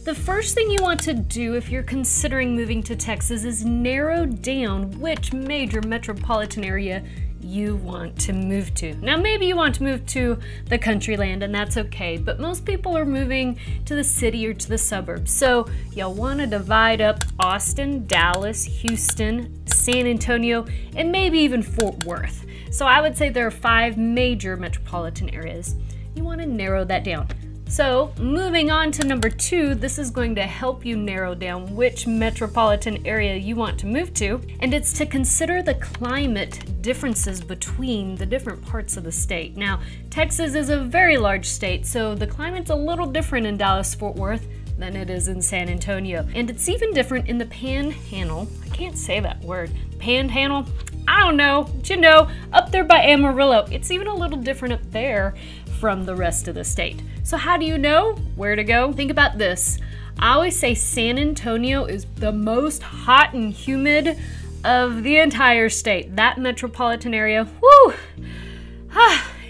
The first thing you want to do if you're considering moving to Texas is narrow down which major metropolitan area you want to move to. Now, maybe you want to move to the country land, and that's okay, but most people are moving to the city or to the suburbs. So you'll want to divide up Austin, Dallas, Houston, San Antonio, and maybe even Fort Worth. So I would say there are 5 major metropolitan areas. You want to narrow that down. So moving on to number 2, this is going to help you narrow down which metropolitan area you want to move to, and it's to consider the climate differences between the different parts of the state. Now, Texas is a very large state, so the climate's a little different in Dallas-Fort Worth than it is in San Antonio. And it's even different in the Panhandle. I can't say that word. Panhandle? I don't know, but you know, up there by Amarillo. It's even a little different up there from the rest of the state. So how do you know where to go? Think about this. I always say San Antonio is the most hot and humid of the entire state. That metropolitan area, whoo,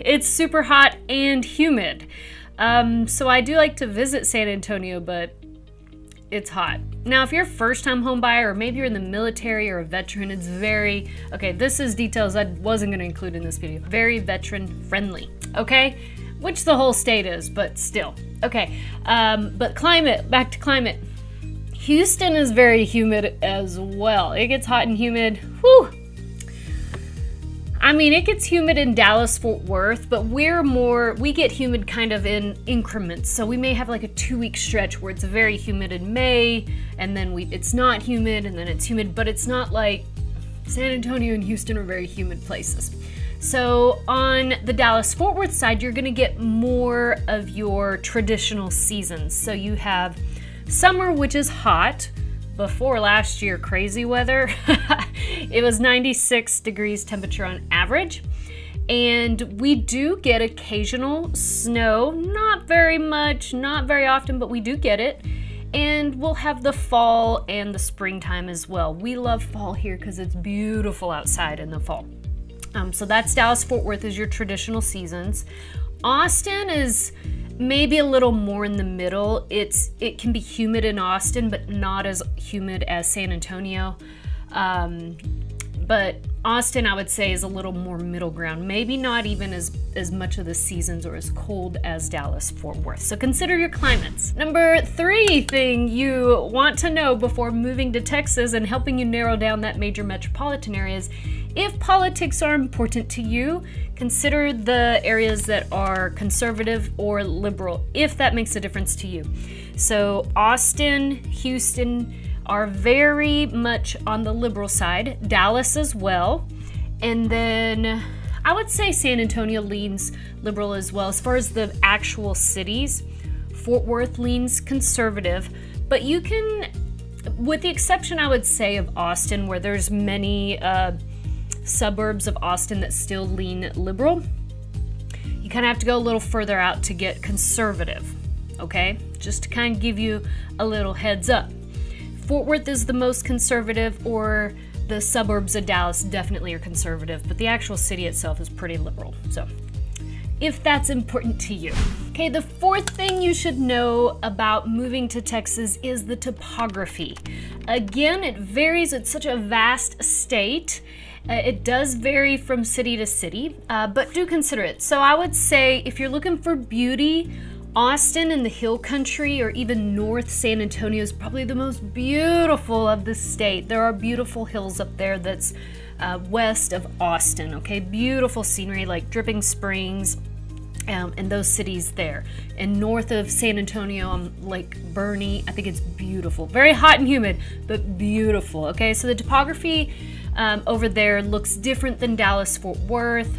it's super hot and humid. So I do like to visit San Antonio, but it's hot. Now, if you're a first-time home buyer, or maybe you're in the military or a veteran, it's very, okay, this is details I wasn't gonna include in this video, very veteran friendly, okay? Which the whole state is, but still. Okay, but climate, back to climate. Houston is very humid as well. It gets hot and humid, whew. I mean, it gets humid in Dallas-Fort Worth, but we get humid kind of in increments. So we may have like a 2-week stretch where it's very humid in May, and then it's not humid, and then it's humid, but it's not like San Antonio and Houston are very humid places. So on the Dallas-Fort Worth side, you're gonna get more of your traditional seasons. So you have summer, which is hot. Before last year, crazy weather. It was 96 degrees temperature on average. And we do get occasional snow, not very much, not very often, but we do get it. And we'll have the fall and the springtime as well. We love fall here because it's beautiful outside in the fall. So that's Dallas-Fort Worth is your traditional seasons. Austin is maybe a little more in the middle. It can be humid in Austin, but not as humid as San Antonio. But Austin, I would say, is a little more middle ground. Maybe not even as much of the seasons or as cold as Dallas-Fort Worth. So consider your climates. Number 3 thing you want to know before moving to Texas and helping you narrow down that major metropolitan areas, if politics are important to you, consider the areas that are conservative or liberal, if that makes a difference to you. So Austin, Houston are very much on the liberal side, Dallas as well, and then I would say San Antonio leans liberal as well. As far as the actual cities, Fort Worth leans conservative, but you can, with the exception I would say of Austin, where there's many suburbs of Austin that still lean liberal, you kind of have to go a little further out to get conservative, okay? Just to kind of give you a little heads up. Fort Worth is the most conservative, or the suburbs of Dallas definitely are conservative, but the actual city itself is pretty liberal, so if that's important to you. Okay, the 4th thing you should know about moving to Texas is the topography. Again, it varies. It's such a vast state. It does vary from city to city, but do consider it. So I would say if you're looking for beauty, Austin and the hill country, or even North San Antonio, is probably the most beautiful of the state. There are beautiful hills up there that's west of Austin, okay? Beautiful scenery like Dripping Springs and those cities there. And north of San Antonio, Lake Burney, I think it's beautiful. Very hot and humid, but beautiful, okay? So the topography over there looks different than Dallas-Fort Worth.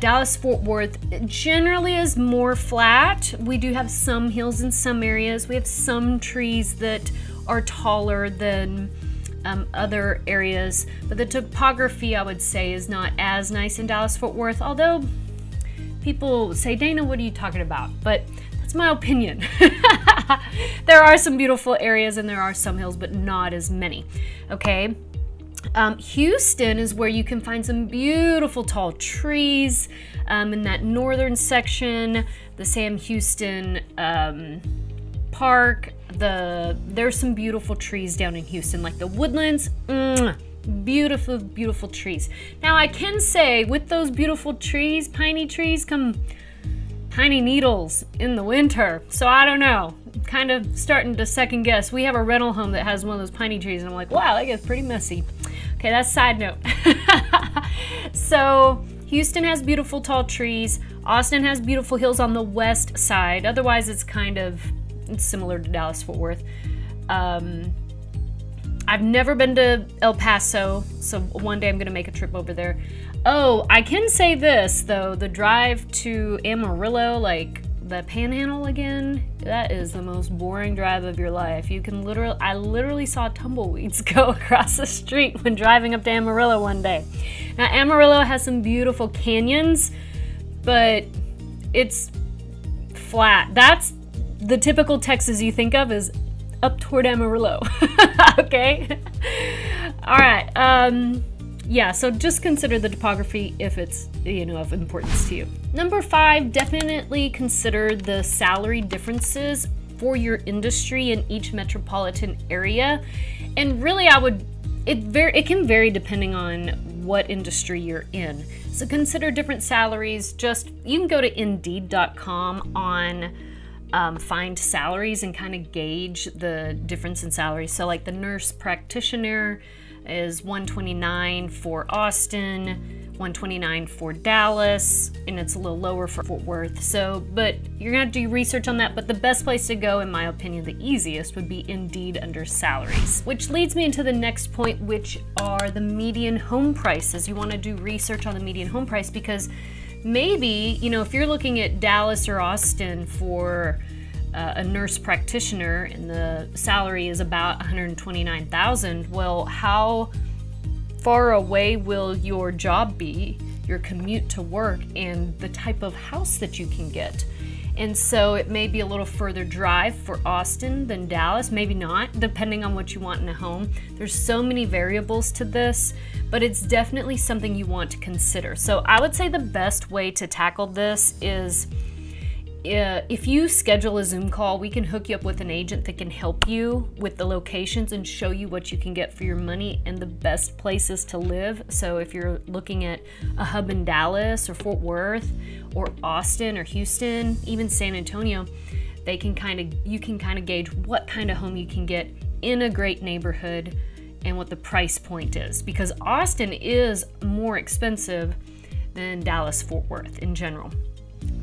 Dallas-Fort Worth generally is more flat. We do have some hills in some areas. We have some trees that are taller than other areas, but the topography, I would say, is not as nice in Dallas-Fort Worth, although people say, Dana, what are you talking about? But that's my opinion. There are some beautiful areas and there are some hills, but not as many, okay? Houston is where you can find some beautiful tall trees in that northern section, the Sam Houston Park. There's some beautiful trees down in Houston, like the Woodlands. Beautiful, beautiful trees. Now I can say with those beautiful trees, piney trees, come tiny needles in the winter. So I don't know, I'm kind of starting to second guess. We have a rental home that has one of those piney trees and I'm like, wow, that gets pretty messy. Okay, that's a side note. So Houston has beautiful tall trees. Austin has beautiful hills on the west side. Otherwise it's similar to Dallas-Fort Worth. I've never been to El Paso, so one day I'm gonna make a trip over there. Oh, I can say this though, the drive to Amarillo, like the Panhandle again, that is the most boring drive of your life. I literally saw tumbleweeds go across the street when driving up to Amarillo one day. Now Amarillo has some beautiful canyons, but it's flat. That's the typical Texas you think of is up toward Amarillo. Okay? All right. Yeah, so just consider the topography if it's, of importance to you. Number 5, definitely consider the salary differences for your industry in each metropolitan area. And really it can vary depending on what industry you're in. So consider different salaries. You can go to Indeed.com on find salaries and kind of gauge the difference in salaries. So like the nurse practitioner is $129 for Austin, $129 for Dallas, and it's a little lower for Fort Worth. So, but you're gonna do research on that, but the best place to go, in my opinion, the easiest would be Indeed under salaries. Which leads me into the next point, which are the median home prices. You wanna do research on the median home price because maybe, if you're looking at Dallas or Austin for a nurse practitioner and the salary is about $129,000, well, how far away will your job be, your commute to work, and the type of house that you can get? And so it may be a little further drive for Austin than Dallas, maybe not, depending on what you want in a home. There's so many variables to this, but it's definitely something you want to consider. So I would say the best way to tackle this is if you schedule a Zoom call, we can hook you up with an agent that can help you with the locations and show you what you can get for your money and the best places to live. So if you're looking at a hub in Dallas or Fort Worth or Austin or Houston, even San Antonio, you can kind of gauge what kind of home you can get in a great neighborhood and what the price point is, because Austin is more expensive than Dallas-Fort Worth in general.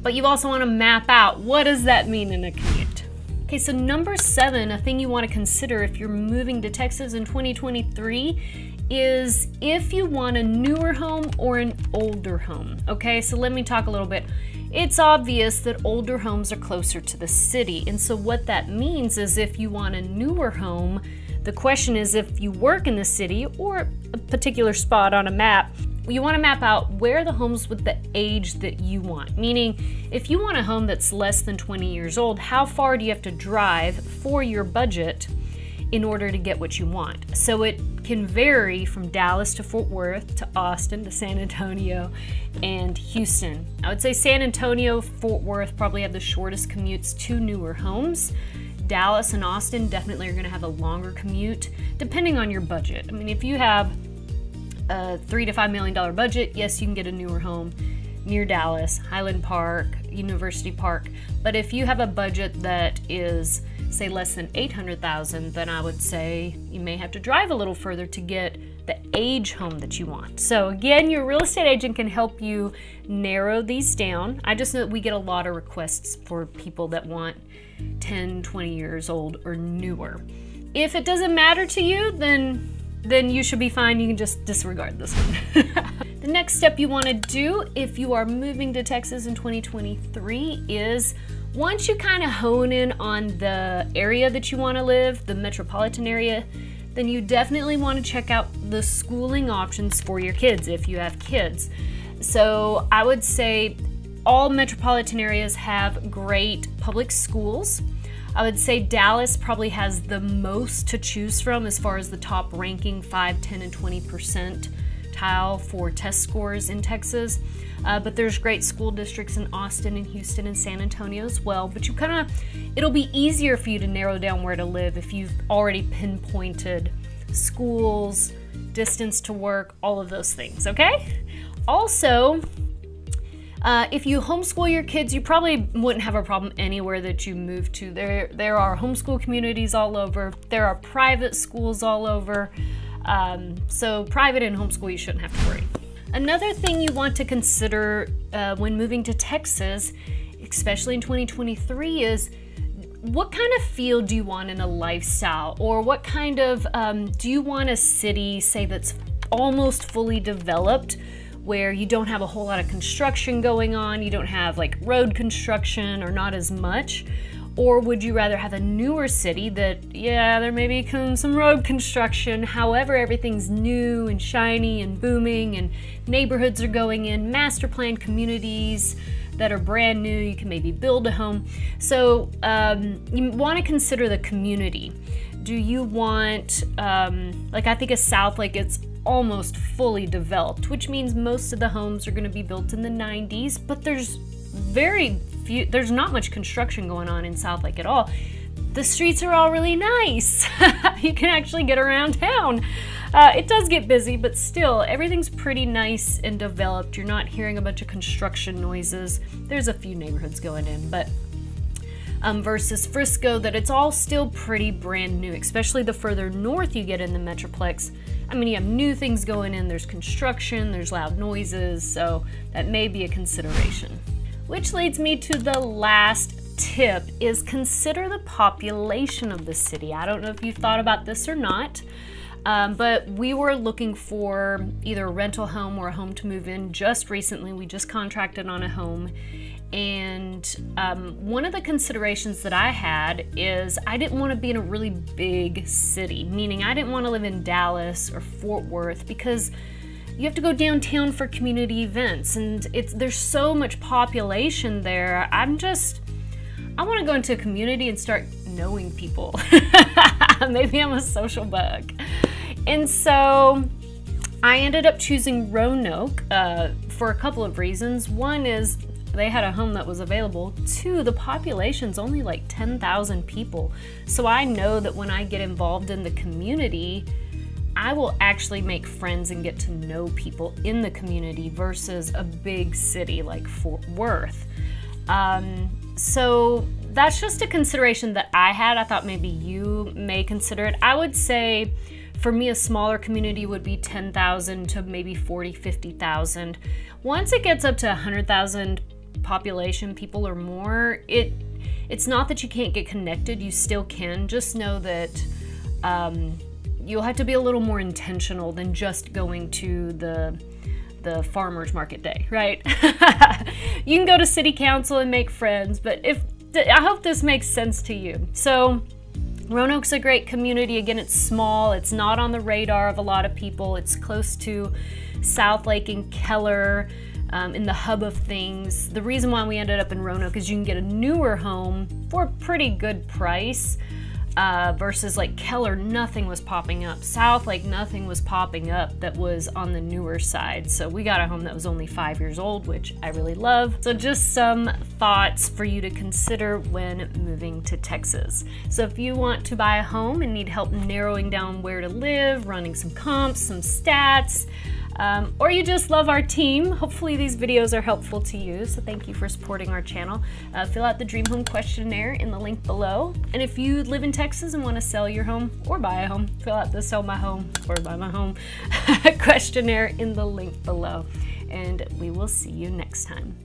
But you also want to map out, what does that mean in a commute? Okay, so number 7, a thing you want to consider if you're moving to Texas in 2023 is if you want a newer home or an older home. Okay, so let me talk a little bit. It's obvious that older homes are closer to the city, and so what that means is if you want a newer home, the question is if you work in the city or a particular spot on a map, you want to map out where the homes with the age that you want. Meaning, if you want a home that's less than 20 years old, how far do you have to drive for your budget in order to get what you want? So it can vary from Dallas to Fort Worth to Austin to San Antonio and Houston. I would say San Antonio, Fort Worth probably have the shortest commutes to newer homes. Dallas and Austin definitely are going to have a longer commute depending on your budget. I mean, if you have a $3 to $5 million budget, yes, you can get a newer home near Dallas, Highland Park, University Park. But if you have a budget that is, say, less than $800,000, then I would say you may have to drive a little further to get the age home that you want. So again, your real estate agent can help you narrow these down. I just know that we get a lot of requests for people that want 10, 20 years old or newer. If it doesn't matter to you, then you should be fine. You can just disregard this one. The next step you want to do if you are moving to Texas in 2023 is, once you kind of hone in on the area that you want to live, the metropolitan area, then you definitely want to check out the schooling options for your kids if you have kids. So I would say all metropolitan areas have great public schools. I would say Dallas probably has the most to choose from as far as the top ranking 5, 10, and 20% percentile for test scores in Texas. But there's great school districts in Austin and Houston and San Antonio as well. But it'll be easier for you to narrow down where to live if you've already pinpointed schools, distance to work, all of those things, okay? Also, if you homeschool your kids, you probably wouldn't have a problem anywhere that you move to. There are homeschool communities all over. There are private schools all over. So private and homeschool, you shouldn't have to worry. Another thing you want to consider when moving to Texas, especially in 2023, is what kind of feel do you want in a lifestyle? Or what kind of, do you want a city, say, that's almost fully developed, where you don't have a whole lot of construction going on, you don't have like road construction or not as much? Or would you rather have a newer city that, yeah, there may be some road construction, however, everything's new and shiny and booming and neighborhoods are going in, master planned communities that are brand new, you can maybe build a home. So you want to consider the community. Do you want, like I think of South, like it's almost fully developed, which means most of the homes are going to be built in the 90s, but there's there's not much construction going on in South Lake at all. The streets are all really nice. You can actually get around town. It does get busy, but still, everything's pretty nice and developed. You're not hearing a bunch of construction noises. There's a few neighborhoods going in, but versus Frisco, that it's all still pretty brand new, especially the further north you get in the Metroplex. I mean, you have new things going in, there's construction, there's loud noises, so that may be a consideration. Which leads me to the last tip, is consider the population of the city. I don't know if you've thought about this or not, but we were looking for either a rental home or a home to move in just recently. We just contracted on a home, and one of the considerations that I had is I didn't want to be in a really big city, meaning I didn't want to live in Dallas or Fort Worth, because you have to go downtown for community events, and there's so much population there. I want to go into a community and start knowing people. Maybe I'm a social bug. And so I ended up choosing Roanoke for a couple of reasons. One is they had a home that was available. Two, the population's only like 10,000 people. So I know that when I get involved in the community, I will actually make friends and get to know people in the community versus a big city like Fort Worth. So that's just a consideration that I had. I thought maybe you may consider it. I would say for me, a smaller community would be 10,000 to maybe 40, 50,000. Once it gets up to 100,000 population, people or more, it's not that you can't get connected, you still can. Just know that you'll have to be a little more intentional than just going to the farmer's market day, right? You can go to city council and make friends, but I hope this makes sense to you. So Roanoke's a great community. Again, it's small, it's not on the radar of a lot of people. It's close to South Lake and Keller, in the hub of things. The reason why we ended up in Roanoke is you can get a newer home for a pretty good price. Versus like Keller, nothing was popping up. South Lake, nothing was popping up that was on the newer side. So we got a home that was only 5 years old, which I really love. So just some thoughts for you to consider when moving to Texas. So if you want to buy a home and need help narrowing down where to live, running some comps, some stats, or you just love our team, hopefully these videos are helpful to you, so thank you for supporting our channel. Fill out the Dream Home questionnaire in the link below. And if you live in Texas and want to sell your home or buy a home, fill out the Sell My Home or Buy My Home questionnaire in the link below. And we will see you next time.